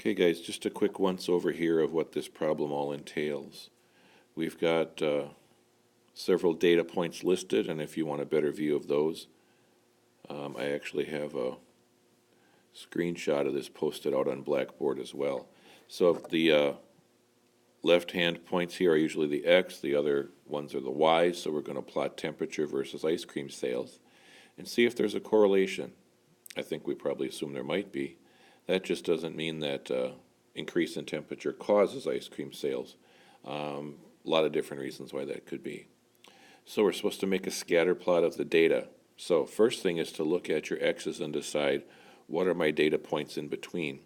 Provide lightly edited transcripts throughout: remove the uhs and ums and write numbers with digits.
Okay guys, just a quick once over here of what this problem all entails. We've got several data points listed, and if you want a better view of those, I actually have a screenshot of this posted out on Blackboard as well. So the left-hand points here are usually the X, the other ones are the Y, so we're going to plot temperature versus ice cream sales and see if there's a correlation. I think we probably assume there might be. That just doesn't mean that increase in temperature causes ice cream sales. A lot of different reasons why that could be. So we're supposed to make a scatter plot of the data. So first thing is to look at your X's and decide what are my data points in between.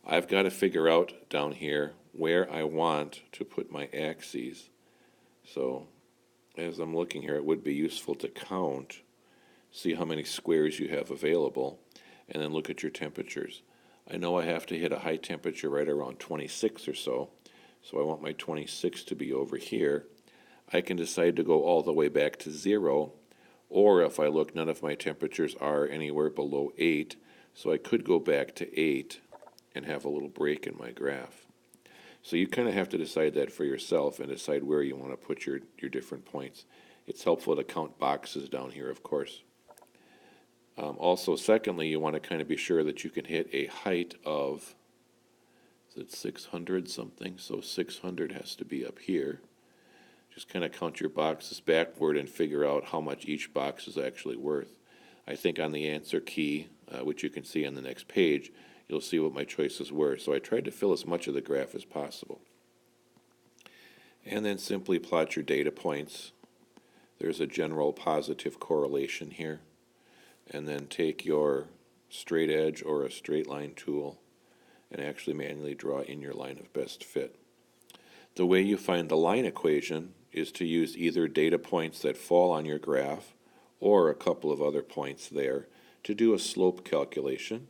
I've got to figure out down here where I want to put my axes. So as I'm looking here, it would be useful to count, see how many squares you have available, and then look at your temperatures. I know I have to hit a high temperature right around 26 or so I want my 26 to be over here. I can decide to go all the way back to 0, or if I look, none of my temperatures are anywhere below 8, so I could go back to 8 and have a little break in my graph. So you kind of have to decide that for yourself and decide where you want to put your different points. It's helpful to count boxes down here, of course. Also, secondly, you want to kind of be sure that you can hit a height of, is it 600 something? So 600 has to be up here. Just kind of count your boxes backward and figure out how much each box is actually worth. I think on the answer key, which you can see on the next page, you'll see what my choices were. So I tried to fill as much of the graph as possible. And then simply plot your data points. There's a general positive correlation here. And then take your straight edge or a straight line tool and actually manually draw in your line of best fit. The way you find the line equation is to use either data points that fall on your graph or a couple of other points there to do a slope calculation.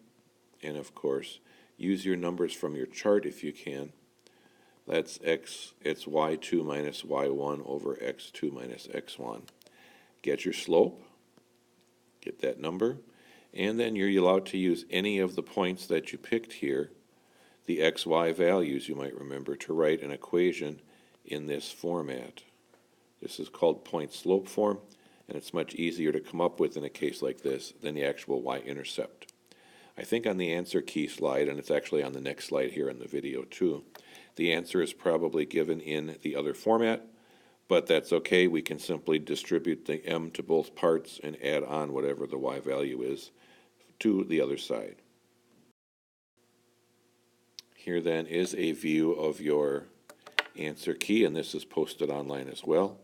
And of course, use your numbers from your chart if you can. That's x, it's y2 minus y1 over x2 minus x1. Get your slope. Get that number, and then you're allowed to use any of the points that you picked here, the xy values you might remember, to write an equation in this format. This is called point-slope form, and it's much easier to come up with in a case like this than the actual y-intercept. I think on the answer key slide, and it's actually on the next slide here in the video too, the answer is probably given in the other format, but that's okay. We can simply distribute the m to both parts and add on whatever the y value is to the other side. Here then is a view of your answer key, and this is posted online as well.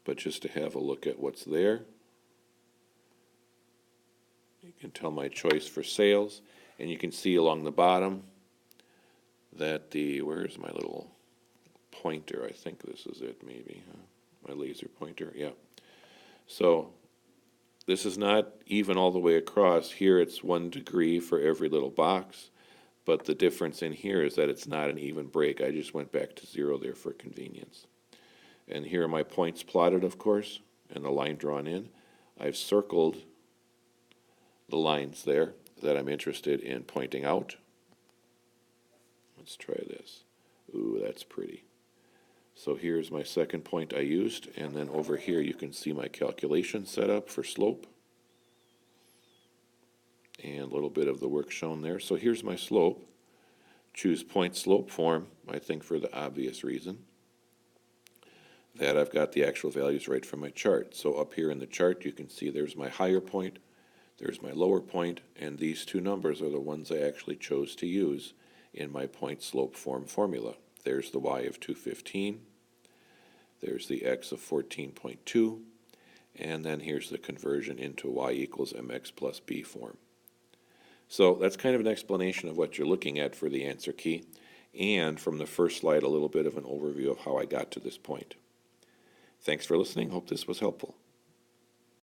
But just to have a look at what's there, you can tell my choice for sales, and you can see along the bottom that where's my little pointer? I think this is it, maybe. My laser pointer, yeah. So this is not even all the way across. Here it's 1 degree for every little box, but the difference in here is that it's not an even break. I just went back to 0 there for convenience. And here are my points plotted, of course, and the line drawn in. I've circled the lines there that I'm interested in pointing out. Let's try this. Ooh, that's pretty. So here's my second point I used, and then over here you can see my calculation set up for slope. And a little bit of the work shown there. So here's my slope. Choose point-slope form, I think for the obvious reason that I've got the actual values right from my chart. So up here in the chart you can see there's my higher point, there's my lower point, and these two numbers are the ones I actually chose to use in my point-slope form formula. There's the y of 215, there's the x of 14.2, and then here's the conversion into y equals mx plus b form. So that's kind of an explanation of what you're looking at for the answer key, and from the first slide a little bit of an overview of how I got to this point. Thanks for listening. Hope this was helpful.